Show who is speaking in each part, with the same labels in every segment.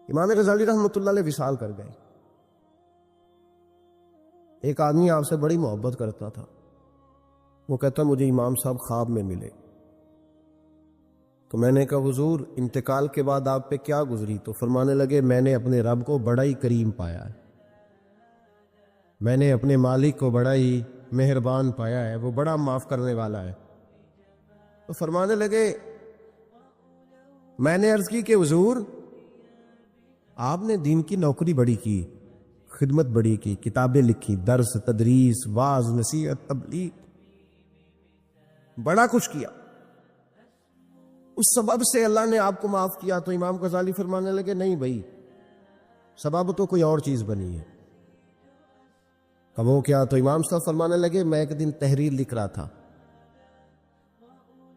Speaker 1: امام غزالی رحمۃ اللہ علیہ وصال کر گئے. ایک آدمی آپ سے بڑی محبت کرتا تھا. وہ کہتا مجھے امام صاحب خواب میں ملے. تو میں نے کہا حضور انتقال کے بعد آپ پہ کیا گزری؟ تو فرمانے لگے میں نے اپنے رب کو بڑا ہی کریم پایا ہے، میں نے اپنے مالک کو بڑا ہی مہربان پایا ہے، وہ بڑا معاف کرنے والا ہے. تو فرمانے لگے میں نے عرض کی کہ حضور آپ نے دین کی نوکری بڑی کی، خدمت بڑی کی، کتابیں لکھی، درس، تدریس، واعظ، نصیحت، تبلیغ، بڑا کچھ کیا، اس سبب سے اللہ نے آپ کو معاف کیا. تو امام غزالی فرمانے لگے نہیں بھائی، سبب تو کوئی اور چیز بنی ہے. کہ وہ کیا؟ تو امام صاحب فرمانے لگے میں ایک دن تحریر لکھ رہا تھا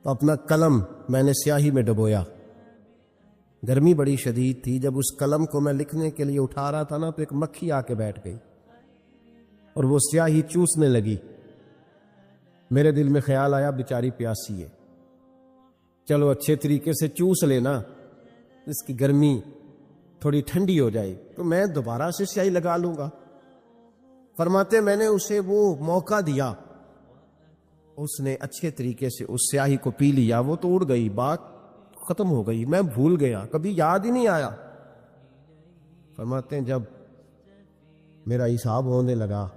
Speaker 1: تو اپنا قلم میں نے سیاہی میں ڈبویا. گرمی بڑی شدید تھی. جب اس قلم کو میں لکھنے کے لیے اٹھا رہا تھا نا تو ایک مکھی آ کے بیٹھ گئی اور وہ سیاہی چوسنے لگی. میرے دل میں خیال آیا بیچاری پیاسی ہے، چلو اچھے طریقے سے چوس لینا، اس کی گرمی تھوڑی ٹھنڈی ہو جائے تو میں دوبارہ سے سیاہی لگا لوں گا. فرماتے میں نے اسے وہ موقع دیا، اس نے اچھے طریقے سے اس سیاہی کو پی لیا. وہ تو اڑ گئی، بات ختم ہو گئی، میں بھول گیا، کبھی یاد ہی نہیں آیا. فرماتے ہیں جب میرا حساب ہونے لگا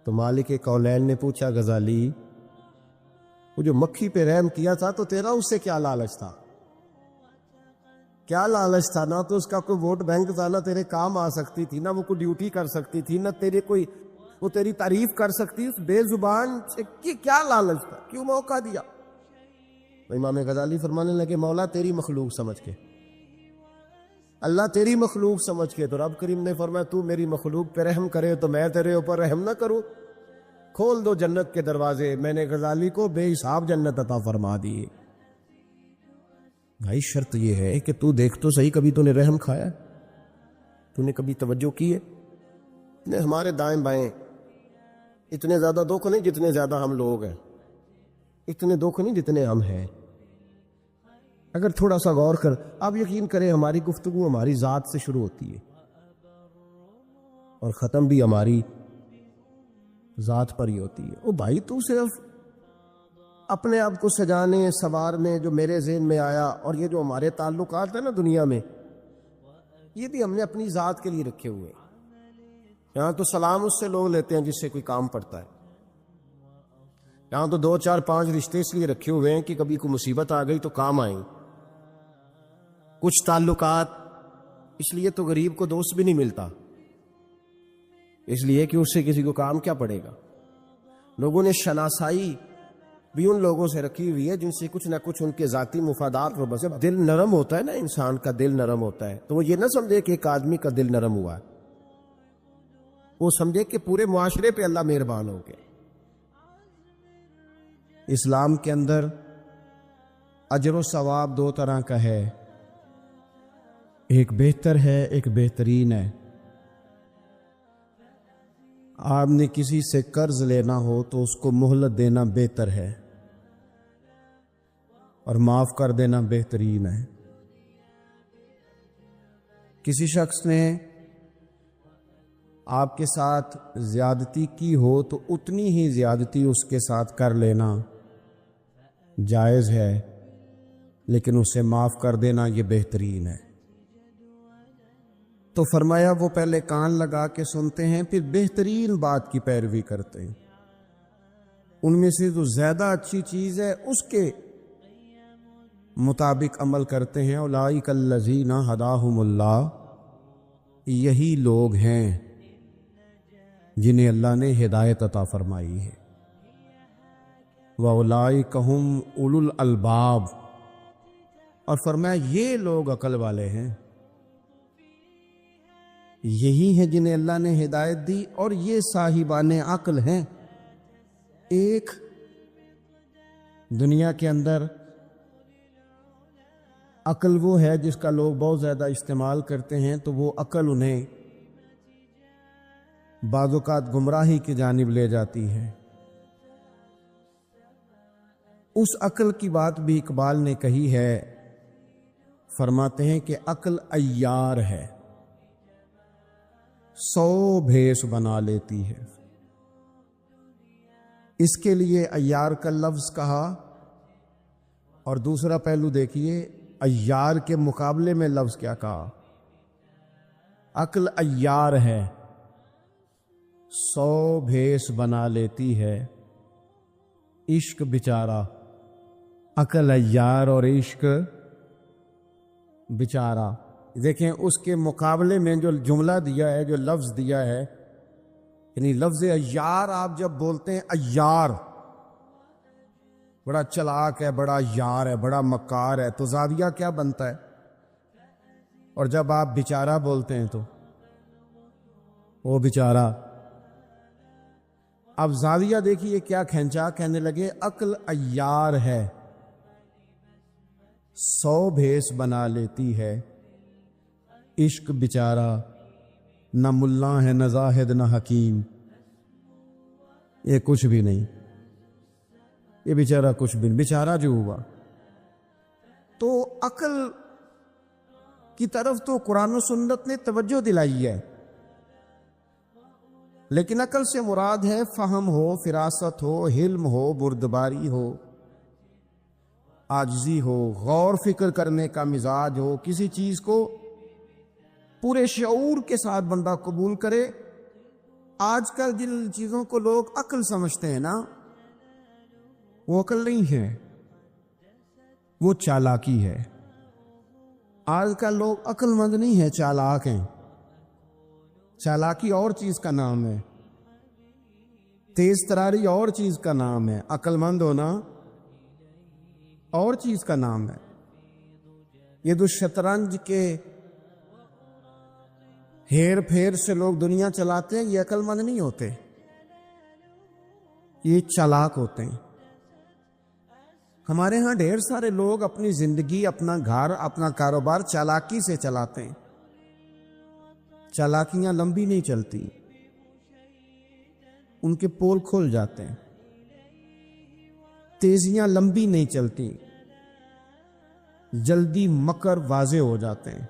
Speaker 1: تو مالک کولین نے پوچھا غزالی وہ جو مکھی پہ رحم کیا تھا تو تیرا اس سے کیا لالچ تھا؟ کیا لالچ تھا؟ نہ تو اس کا کوئی ووٹ بینک تھا، نہ تیرے کام آ سکتی تھی، نہ وہ کوئی ڈیوٹی کر سکتی تھی، نہ تیرے کوئی وہ تیری تعریف کر سکتی. اس بے زبان سے کیا لالچ تھا؟ کیوں موقع دیا؟ تو امام غزالی فرمانے لگے مولا تیری مخلوق سمجھ کے، اللہ تیری مخلوق سمجھ کے. تو رب کریم نے فرمایا تو میری مخلوق پہ رحم کرے تو میں تیرے اوپر رحم نہ کروں؟ کھول دو جنت کے دروازے. میں نے غزالی کو بے حساب جنت عطا فرما دی. بھائی شرط یہ ہے کہ تو دیکھ تو صحیح، کبھی تو نے رحم کھایا؟ تو نے کبھی توجہ کی ہے؟ ہمارے دائیں بائیں اتنے زیادہ دکھ نہیں جتنے زیادہ ہم لوگ ہیں، اتنے دکھ نہیں جتنے ہم ہیں. اگر تھوڑا سا غور کر، آپ یقین کریں ہماری گفتگو ہماری ذات سے شروع ہوتی ہے اور ختم بھی ہماری ذات پر ہی ہوتی ہے. او بھائی تو صرف اپنے آپ کو سجانے سنوارنے جو میرے ذہن میں آیا، اور یہ جو ہمارے تعلقات ہیں نا دنیا میں، یہ بھی ہم نے اپنی ذات کے لیے رکھے ہوئے ہیں. یہاں تو سلام اس سے لوگ لیتے ہیں جس سے کوئی کام پڑتا ہے. یہاں تو 2 4 5 رشتے اس لیے رکھے ہوئے ہیں کہ کبھی کوئی مصیبت آ گئی تو کام آئیں. کچھ تعلقات اس لیے تو غریب کو دوست بھی نہیں ملتا، اس لیے کہ اس سے کسی کو کام کیا پڑے گا. لوگوں نے شناسائی بھی ان لوگوں سے رکھی ہوئی ہے جن سے کچھ نہ کچھ ان کے ذاتی مفادات ہو. بس دل نرم ہوتا ہے نا، انسان کا دل نرم ہوتا ہے، تو وہ یہ نہ سمجھے کہ ایک آدمی کا دل نرم ہوا ہے، وہ سمجھے کہ پورے معاشرے پہ اللہ مہربان ہو گئے. اسلام کے اندر اجر و ثواب 2 طرح کا ہے، ایک بہتر ہے ایک بہترین ہے. آپ نے کسی سے قرض لینا ہو تو اس کو مہلت دینا بہتر ہے اور معاف کر دینا بہترین ہے. کسی شخص نے آپ کے ساتھ زیادتی کی ہو تو اتنی ہی زیادتی اس کے ساتھ کر لینا جائز ہے، لیکن اسے معاف کر دینا یہ بہترین ہے. تو فرمایا وہ پہلے کان لگا کے سنتے ہیں، پھر بہترین بات کی پیروی کرتے ہیں. ان میں سے جو زیادہ اچھی چیز ہے اس کے مطابق عمل کرتے ہیں. اولئک الذین ھداھم اللہ، یہی لوگ ہیں جنہیں اللہ نے ہدایت عطا فرمائی ہے. وَأُولَئِکَ هُمْ أُولُو الْأَلْبَابِ، اور فرمایا یہ لوگ عقل والے ہیں، یہی ہیں جنہیں اللہ نے ہدایت دی اور یہ صاحبان عقل ہیں. ایک دنیا کے اندر عقل وہ ہے جس کا لوگ بہت زیادہ استعمال کرتے ہیں، تو وہ عقل انہیں بعض اوقات گمراہی کی جانب لے جاتی ہے. اس عقل کی بات بھی اقبال نے کہی ہے، فرماتے ہیں کہ عقل عیار ہے، 100 بھیس بنا لیتی ہے۔ اس کے لیے عیار کا لفظ کہا، اور دوسرا پہلو دیکھیے عیار کے مقابلے میں لفظ کیا کہا۔ عقل عیار ہے، 100 بھیس بنا لیتی ہے، عشق بیچارہ۔ عقل عیار اور عشق بیچارہ، دیکھیں اس کے مقابلے میں جو جملہ دیا ہے، جو لفظ دیا ہے، یعنی لفظ عیار آپ جب بولتے ہیں عیار بڑا چلاک ہے، بڑا یار ہے، بڑا مکار ہے، تو زاویہ کیا بنتا ہے؟ اور جب آپ بیچارہ بولتے ہیں تو وہ بیچارہ، اب زاویہ دیکھیے کیا کھینچا، کہنے لگے عقل عیار ہے، 100 بھیس بنا لیتی ہے، عشق بیچارہ، نہ ملا ہے نہ زاہد نہ حکیم، یہ کچھ بھی نہیں، یہ بیچارہ کچھ بھی نہیں، بیچارہ جو ہوا۔ تو عقل کی طرف تو قرآن و سنت نے توجہ دلائی ہے، لیکن عقل سے مراد ہے فہم ہو، فراست ہو، حلم ہو، بردباری ہو، عاجزی ہو، غور فکر کرنے کا مزاج ہو، کسی چیز کو پورے شعور کے ساتھ بندہ قبول کرے۔ آج کل جن چیزوں کو لوگ عقل سمجھتے ہیں نا، وہ عقل نہیں ہے، وہ چالاکی ہے۔ آج کل لوگ عقل مند نہیں ہیں، چالاک ہیں۔ چالاکی اور چیز کا نام ہے، تیز تراری اور چیز کا نام ہے، عقل مند ہونا اور چیز کا نام ہے۔ یہ جو شطرنج کے ہیر پھیر سے لوگ دنیا چلاتے ہیں، یہ عقل مند نہیں ہوتے، یہ چالاک ہوتے ہیں۔ ہمارے ہاں ڈھیر سارے لوگ اپنی زندگی، اپنا گھر، اپنا کاروبار چالاکی سے چلاتے ہیں۔ چالاکیاں لمبی نہیں چلتی، ان کے پول کھل جاتے ہیں۔ تیزیاں لمبی نہیں چلتی، جلدی مکر واضح ہو جاتے ہیں۔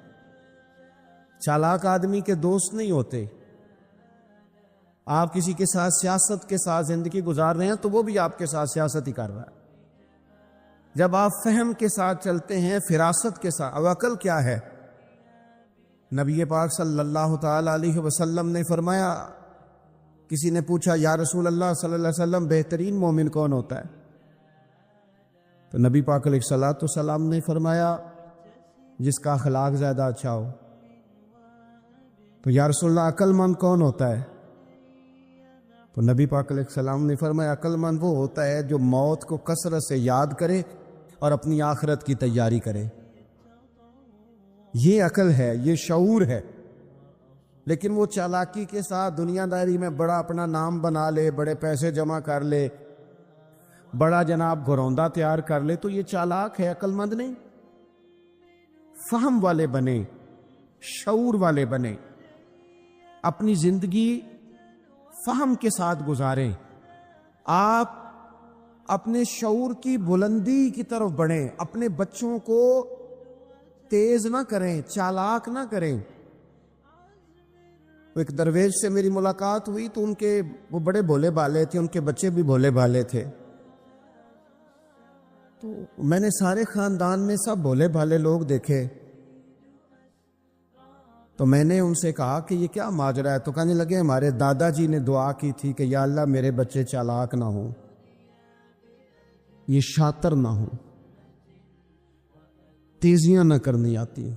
Speaker 1: چالاک آدمی کے دوست نہیں ہوتے۔ آپ کسی کے ساتھ سیاست کے ساتھ زندگی گزار رہے ہیں تو وہ بھی آپ کے ساتھ سیاست ہی کر رہا ہے۔ جب آپ فہم کے ساتھ چلتے ہیں، فراست کے ساتھ، اب عقل کیا ہے؟ نبی پاک صلی اللہ تعالی علیہ وسلم نے فرمایا، کسی نے پوچھا یا رسول اللہ صلی اللہ علیہ وسلم بہترین مومن کون ہوتا ہے؟ تو نبی پاک علیہ الصلوۃ والسلام نے فرمایا جس کا اخلاق زیادہ اچھا ہو۔ تو یا رسول اللہ عقل مند کون ہوتا ہے؟ تو نبی پاک علیہ السلام نے فرمایا عقل مند وہ ہوتا ہے جو موت کو کثرت سے یاد کرے اور اپنی آخرت کی تیاری کرے۔ یہ عقل ہے، یہ شعور ہے۔ لیکن وہ چالاکی کے ساتھ دنیا داری میں بڑا اپنا نام بنا لے، بڑے پیسے جمع کر لے، بڑا جناب گھروندہ تیار کر لے، تو یہ چالاک ہے، عقل مند نہیں۔ فہم والے بنے، شعور والے بنے، اپنی زندگی فہم کے ساتھ گزاریں۔ آپ اپنے شعور کی بلندی کی طرف بڑھیں، اپنے بچوں کو تیز نہ کریں، چالاک نہ کریں۔ ایک درویش سے میری ملاقات ہوئی تو وہ بڑے بھولے بھالے تھے، ان کے بچے بھی بھولے بھالے تھے۔ تو میں نے سارے خاندان میں سب بھولے بھالے لوگ دیکھے، تو میں نے ان سے کہا کہ یہ کیا ماجرا ہے؟ تو کہنے لگے ہمارے دادا جی نے دعا کی تھی کہ یا اللہ میرے بچے چالاک نہ ہوں، یہ شاطر نہ ہوں، تیزیاں نہ کرنی آتی،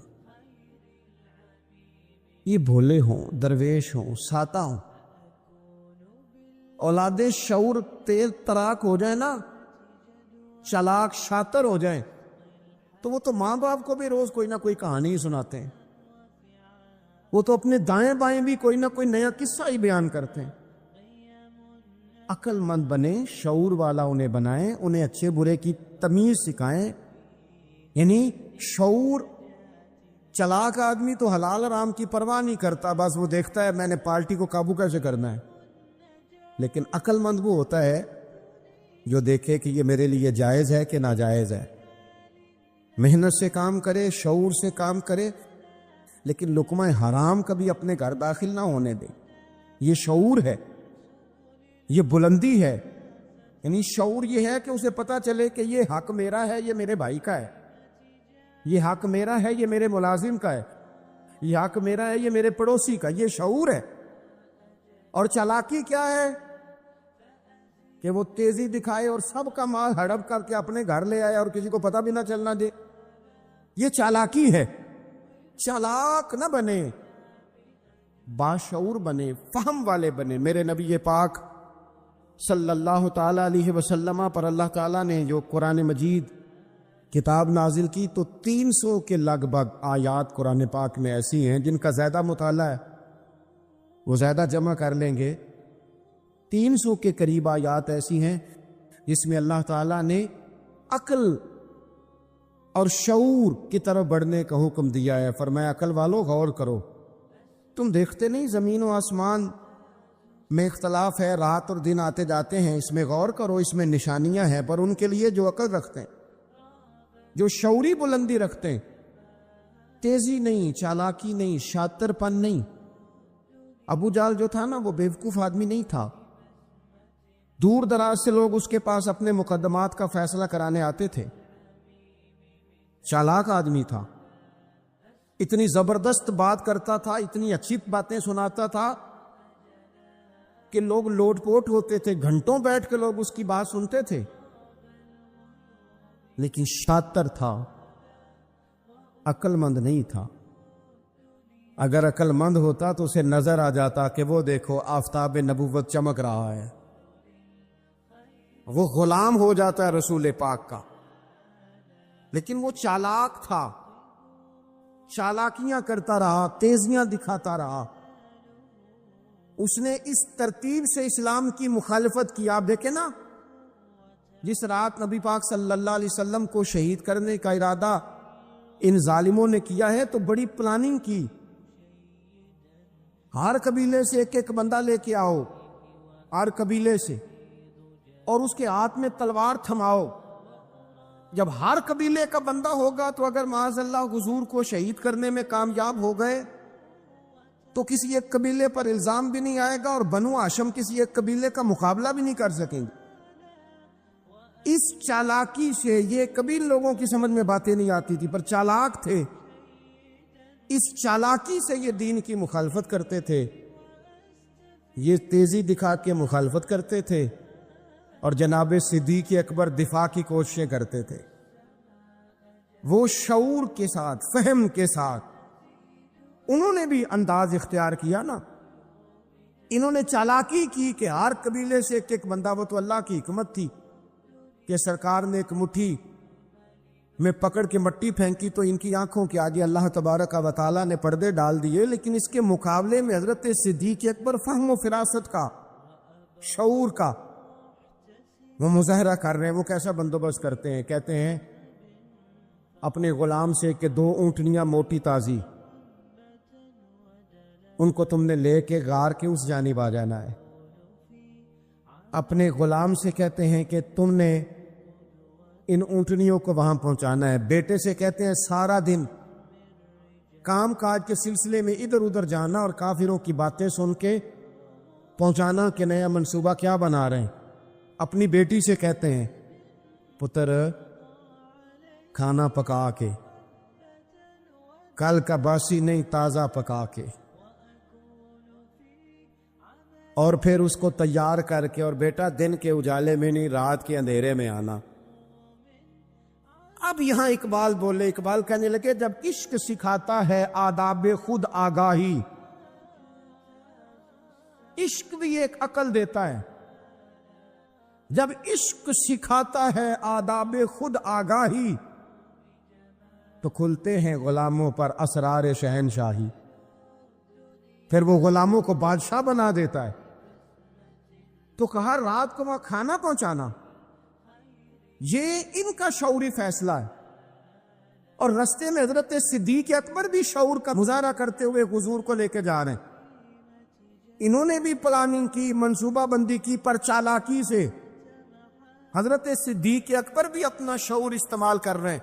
Speaker 1: یہ بھولے ہوں، درویش ہوں، سادہ ہوں۔ اولاد شعور تیز تراک ہو جائے نا، چالاک شاطر ہو جائیں، تو وہ تو ماں باپ کو بھی روز کوئی نہ کوئی کہانی ہی سناتے ہیں، وہ تو اپنے دائیں بائیں بھی کوئی نہ کوئی نیا قصہ ہی بیان کرتے ہیں۔ عقل مند بنے، شعور والا انہیں بنائیں، انہیں اچھے برے کی تمیز سکھائیں۔ یعنی شعور، چلاک آدمی تو حلال حرام کی پرواہ نہیں کرتا، بس وہ دیکھتا ہے میں نے پارٹی کو قابو کیسے کرنا ہے۔ لیکن عقل مند وہ ہوتا ہے جو دیکھے کہ یہ میرے لیے جائز ہے کہ ناجائز ہے،
Speaker 2: محنت سے کام کرے، شعور سے کام کرے، لیکن لقمہ حرام کبھی اپنے گھر داخل نہ ہونے دے۔ یہ شعور ہے، یہ بلندی ہے، یعنی شعور یہ ہے کہ اسے پتا چلے کہ یہ حق میرا ہے، یہ میرے بھائی کا ہے، یہ حق میرا ہے، یہ میرے ملازم کا ہے، یہ حق میرا ہے، یہ میرے پڑوسی کا۔ یہ شعور ہے۔ اور چالاکی کیا ہے کہ وہ تیزی دکھائے اور سب کا مال ہڑپ کر کے اپنے گھر لے آئے اور کسی کو پتہ بھی نہ چلنا دے۔ یہ چالاکی ہے۔ چالاک نہ بنے، باشعور بنے، فہم والے بنے۔ میرے نبی پاک صلی اللہ تعالی علیہ وسلم پر اللہ تعالیٰ نے جو قرآن مجید کتاب نازل کی تو 300 کے لگ بھگ آیات قرآن پاک میں ایسی ہیں جن کا زیادہ مطالعہ ہے، وہ زیادہ جمع کر لیں گے۔ 300 کے قریب آیات ایسی ہیں جس میں اللہ تعالیٰ نے عقل اور شعور کی طرف بڑھنے کا حکم دیا ہے۔ فرمایا عقل والو غور کرو، تم دیکھتے نہیں زمین و آسمان میں اختلاف ہے، رات اور دن آتے جاتے ہیں، اس میں غور کرو، اس میں نشانیاں ہیں، پر ان کے لیے جو عقل رکھتے ہیں، جو شعوری بلندی رکھتے ہیں، تیزی نہیں، چالاکی نہیں، شاطر پن نہیں۔ ابو جہل جو تھا نا، وہ بیوقوف آدمی نہیں تھا۔ دور دراز سے لوگ اس کے پاس اپنے مقدمات کا فیصلہ کرانے آتے تھے۔ چالاک آدمی تھا، اتنی زبردست بات کرتا تھا، اتنی اچھی باتیں سناتا تھا کہ لوگ لوٹ پوٹ ہوتے تھے، گھنٹوں بیٹھ کے لوگ اس کی بات سنتے تھے۔ لیکن شاطر تھا، عقل مند نہیں تھا۔ اگر عقل مند ہوتا تو اسے نظر آ جاتا کہ وہ دیکھو آفتاب نبوت چمک رہا ہے، وہ غلام ہو جاتا ہے رسول پاک کا۔ لیکن وہ چالاک تھا، چالاکیاں کرتا رہا، تیزیاں دکھاتا رہا۔ اس نے اس ترتیب سے اسلام کی مخالفت کی۔ آپ دیکھیں نا، جس رات نبی پاک صلی اللہ علیہ وسلم کو شہید کرنے کا ارادہ ان ظالموں نے کیا ہے تو بڑی پلاننگ کی۔ ہر قبیلے سے ایک ایک بندہ لے کے آؤ، ہر قبیلے سے، اور اس کے ہاتھ میں تلوار تھماؤ۔ جب ہر قبیلے کا بندہ ہوگا تو اگر معاذ اللہ حضور کو شہید کرنے میں کامیاب ہو گئے تو کسی ایک قبیلے پر الزام بھی نہیں آئے گا اور بنو ہاشم کسی ایک قبیلے کا مقابلہ بھی نہیں کر سکیں گے۔ اس چالاکی سے، یہ کبھی لوگوں کی سمجھ میں باتیں نہیں آتی تھی پر چالاک تھے، اس چالاکی سے یہ دین کی مخالفت کرتے تھے، یہ تیزی دکھا کے مخالفت کرتے تھے، اور جناب صدیق اکبر دفاع کی کوششیں کرتے تھے۔ وہ شعور کے ساتھ، فہم کے ساتھ انہوں نے بھی انداز اختیار کیا نا۔ انہوں نے چالاکی کی کہ ہر قبیلے سے ایک ایک بندہ، وہ تو اللہ کی حکمت تھی کہ سرکار نے ایک مٹھی میں پکڑ کے مٹی پھینکی تو ان کی آنکھوں کے آگے اللہ تبارک و تعالیٰ نے پردے ڈال دیے، لیکن اس کے مقابلے میں حضرت صدیق اکبر فہم و فراست کا، شعور کا وہ مظاہرہ کر رہے ہیں۔ وہ کیسا بندوبست کرتے ہیں؟ کہتے ہیں اپنے غلام سے کہ 2 اونٹنیاں موٹی تازی، ان کو تم نے لے کے غار کے اس جانب آ جانا ہے۔ اپنے غلام سے کہتے ہیں کہ تم نے ان اونٹنیوں کو وہاں پہنچانا ہے۔ بیٹے سے کہتے ہیں سارا دن کام کاج کے سلسلے میں ادھر ادھر جانا اور کافروں کی باتیں سن کے پہنچانا کہ نیا منصوبہ کیا بنا رہے ہیں۔ اپنی بیٹی سے کہتے ہیں پتر کھانا پکا کے، کل کا باسی نہیں تازہ پکا کے، اور پھر اس کو تیار کر کے، اور بیٹا دن کے اجالے میں نہیں رات کے اندھیرے میں آنا۔ اب یہاں اقبال بولے، اقبال کہنے لگے جب عشق سکھاتا ہے آداب خود آگاہی، عشق بھی ایک عقل دیتا ہے۔ جب عشق سکھاتا ہے آداب خود آگاہی تو کھلتے ہیں غلاموں پر اسرار شہنشاہی۔ پھر وہ غلاموں کو بادشاہ بنا دیتا ہے۔ تو کہا رات کو وہاں کھانا پہنچانا، یہ ان کا شعوری فیصلہ ہے۔ اور رستے میں حضرت صدیق اکبر بھی شعور کا مظاہرہ کرتے ہوئے حضور کو لے کے جا رہے ہیں۔ انہوں نے بھی پلاننگ کی، منصوبہ بندی کی، پر چالاکی سے۔ حضرت صدیق اکبر بھی اپنا شعور استعمال کر رہے ہیں۔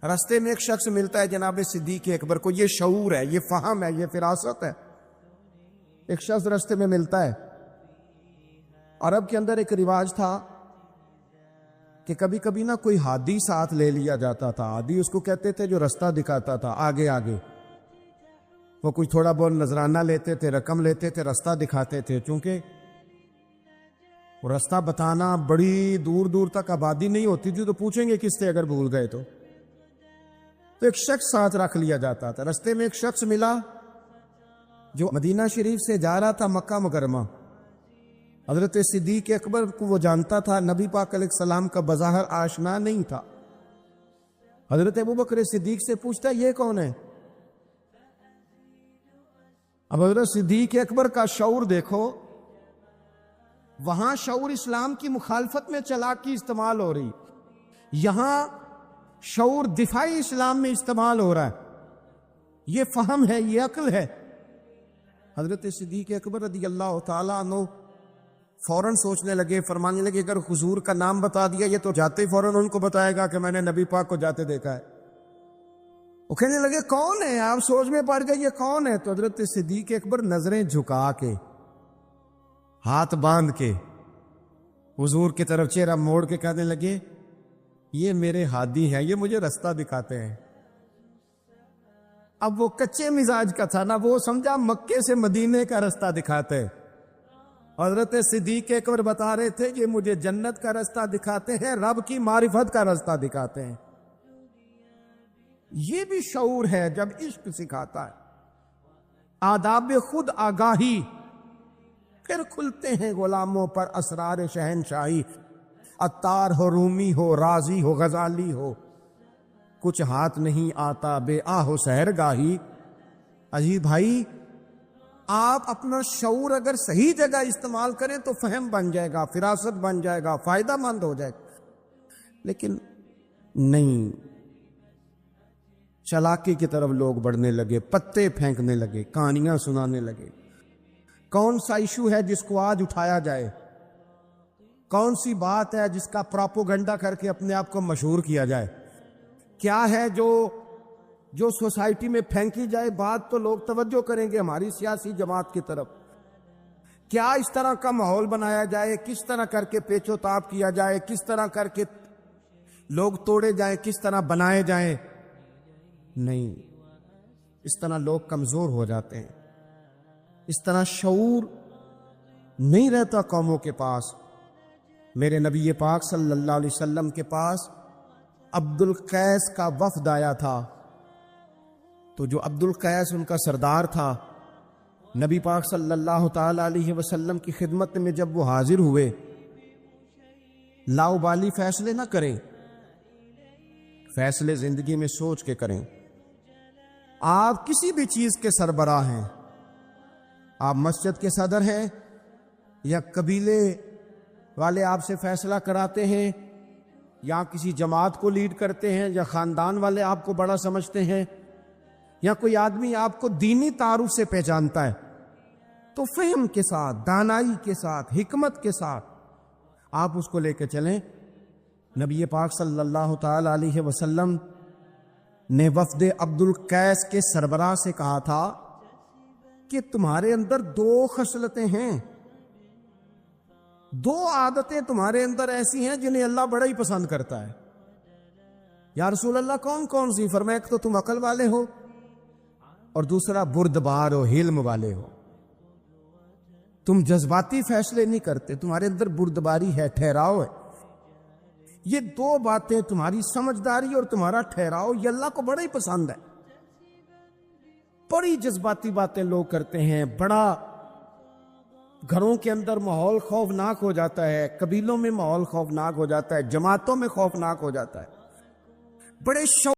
Speaker 2: راستے میں ایک شخص ملتا ہے جناب صدیق اکبر کو، یہ شعور ہے، یہ فہم ہے، یہ فراست ہے. ایک شخص راستے میں ملتا ہے. عرب کے اندر ایک رواج تھا کہ کبھی کبھی نا کوئی ہادی ساتھ لے لیا جاتا تھا. ہادی اس کو کہتے تھے جو راستہ دکھاتا تھا آگے آگے. وہ کچھ تھوڑا بہت نذرانہ لیتے تھے، رقم لیتے تھے، راستہ دکھاتے تھے. چونکہ وہ راستہ بتانا بڑی دور دور تک آبادی نہیں ہوتی تھی، تو پوچھیں گے کس سے اگر بھول گئے تو ایک شخص ساتھ رکھ لیا جاتا تھا. راستے میں ایک شخص ملا جو مدینہ شریف سے جا رہا تھا مکہ مکرمہ. حضرت صدیق اکبر کو وہ جانتا تھا، نبی پاک علیہ السلام کا بظاہر آشنا نہیں تھا. حضرت ابوبکر صدیق سے پوچھتا یہ کون ہے؟ اب حضرت صدیق اکبر کا شعور دیکھو، وہاں شعور اسلام کی مخالفت میں چالاکی استعمال ہو رہی، یہاں شعور دفاعی اسلام میں استعمال ہو رہا ہے. یہ فہم ہے، یہ عقل ہے. حضرت صدیق اکبر رضی اللہ تعالیٰ عنہ فوراً سوچنے لگے، فرمانے لگے اگر حضور کا نام بتا دیا یہ تو جاتے ہی فوراً ان کو بتائے گا کہ میں نے نبی پاک کو جاتے دیکھا ہے. وہ کہنے لگے کون ہے؟ آپ سوچ میں پڑ گئے یہ کون ہے؟ تو حضرت صدیق اکبر نظریں جھکا کے، ہاتھ باندھ کے حضور کی طرف چہرہ موڑ کے کہنے لگے یہ میرے ہادی ہیں، یہ مجھے راستہ دکھاتے ہیں. اب وہ کچے مزاج کا تھا نا، وہ سمجھا مکے سے مدینے کا راستہ دکھاتے. حضرت صدیق اکبر بتا رہے تھے کہ مجھے جنت کا راستہ دکھاتے ہیں، رب کی معرفت کا راستہ دکھاتے ہیں. یہ بھی شعور ہے جب عشق سکھاتا ہے. آداب خود آگاہی، پھر کھلتے ہیں غلاموں پر اسرار شہنشاہی. عطار ہو، رومی ہو، رازی ہو، غزالی ہو، کچھ ہاتھ نہیں آتا بے آہ و سحر گاہی. عجیب بھائی، آپ اپنا شعور اگر صحیح جگہ استعمال کریں تو فہم بن جائے گا، فراست بن جائے گا، فائدہ مند ہو جائے گا. لیکن نہیں، چالاکی کی طرف لوگ بڑھنے لگے، پتے پھینکنے لگے، کہانیاں سنانے لگے. کون سا ایشو ہے جس کو آج اٹھایا جائے؟ کون سی بات ہے جس کا پراپوگنڈا کر کے اپنے آپ کو مشہور کیا جائے؟ کیا ہے جو سوسائٹی میں پھینکی جائے بات تو لوگ توجہ کریں گے ہماری سیاسی جماعت کی طرف؟ کیا اس طرح کا ماحول بنایا جائے؟ کس طرح کر کے پیچ و تاب کیا جائے؟ کس طرح کر کے لوگ توڑے جائیں؟ کس طرح بنائے جائیں؟ نہیں، اس طرح لوگ کمزور ہو جاتے ہیں. اس طرح شعور نہیں رہتا قوموں کے پاس. میرے نبی پاک صلی اللہ علیہ وسلم کے پاس عبد القیس کا وفد آیا تھا. تو جو عبد القیس ان کا سردار تھا، نبی پاک صلی اللہ تعالی علیہ وسلم کی خدمت میں جب وہ حاضر ہوئے، لاؤبالی فیصلے نہ کریں، فیصلے زندگی میں سوچ کے کریں. آپ کسی بھی چیز کے سربراہ ہیں، آپ مسجد کے صدر ہیں یا قبیلے والے آپ سے فیصلہ کراتے ہیں، یا کسی جماعت کو لیڈ کرتے ہیں، یا خاندان والے آپ کو بڑا سمجھتے ہیں، یا کوئی آدمی آپ کو دینی تعارف سے پہچانتا ہے، تو فہم کے ساتھ، دانائی کے ساتھ، حکمت کے ساتھ آپ اس کو لے کے چلیں. نبی پاک صلی اللہ تعالی علیہ وسلم نے وفد عبد القیس کے سربراہ سے کہا تھا کہ تمہارے اندر 2 خصلتیں ہیں، 2 عادتیں تمہارے اندر ایسی ہیں جنہیں اللہ بڑا ہی پسند کرتا ہے. یا رسول اللہ کون کون سی؟ فرمایا ایک تو تم عقل والے ہو، اور دوسرا بردبار ہو، حلم والے ہو. تم جذباتی فیصلے نہیں کرتے، تمہارے اندر بردباری ہے، ٹھہراؤ ہے. یہ 2 باتیں، تمہاری سمجھداری اور تمہارا ٹھہراؤ، یہ اللہ کو بڑا ہی پسند ہے. بڑی جذباتی باتیں لوگ کرتے ہیں، بڑا گھروں کے اندر ماحول خوفناک ہو جاتا ہے، قبیلوں میں ماحول خوفناک ہو جاتا ہے، جماعتوں میں خوفناک ہو جاتا ہے. بڑے